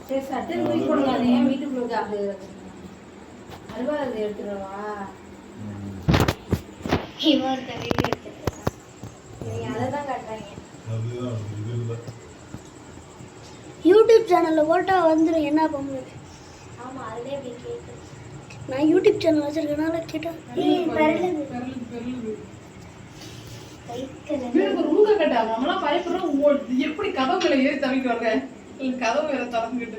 சரி சட்டை தூக்கி போடுங்க. அதை ஏன் வீட்டுக்குள்ள அப்படியே அல்வா அதை எடுத்துடவா? இவன் வீடியோ எடுத்துட்டு நீங்க அதை தான் காட்டுறாங்க. யூடியூப் சேனல்ல போட்டா வந்துடும். என்ன பண்ணுங்க? ஆமா அதுலயே அப்படி கேட்கு. நான் யூடியூப் சேனல் வச்சிருக்கனால கேட்டேன். ரூங்க கட்டா நம்மளாம் பயப்படுறோம். எப்படி கதவுகளை ஏறி தவிக்க வர்ற? கதவு வேற திறந்துக்கிட்டு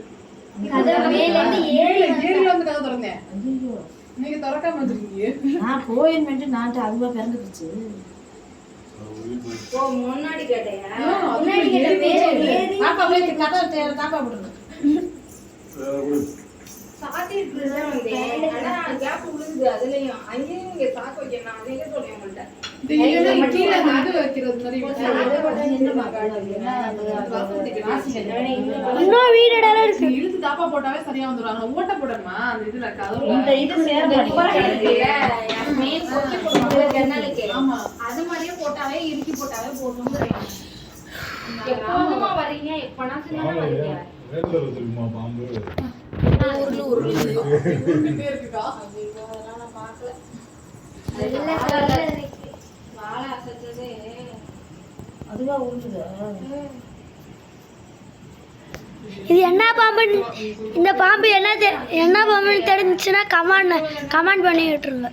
ஏறி வந்து கதவு திறந்தேன். நீங்க திறக்காம வச்சிருக்கீங்க. நான் போயின்னு நான் அதுவா பிறந்துருச்சு. ஓ முன்னாடி கேட்டையா? முன்னாடி கேட்ட தாப்பா போய் கதவை தாப்பா போடுங்க. சாத்திட்டு தான் வந்தேன். ஆனா கேப் விழுந்து அதுலயும் அங்கேயும் இங்க சாக்க வைக்கணும். அதையே சொல்றேன் உங்கள்ட்ட. கீழே அது வைக்கிறது மாதிரி இன்னும் வீடு இடம் இருக்கு. இழுத்து தாப்பா போட்டாவே சரியா வந்துருவாங்க. ஓட்ட போடணுமா அந்த இதுல கதவுல? இந்த இது ஆமா அது மாதிரியே போட்டாவே இறுக்கி போட்டாவே போதும். எப்பமா வரீங்க? எப்பனா வரீங்க? உருண்டுட்டே இருக்குக்கா. அதெல்லாம் நான் பார்க்கல. வாழை அசைச்சது அதுவா உருண்டுதா? இது என்ன பாம்பு? இந்த பாம்பு என்ன பாம்புன்னு தெரிஞ்சுச்சுன்னா கமெண்ட் பண்ணி விட்டுருங்க.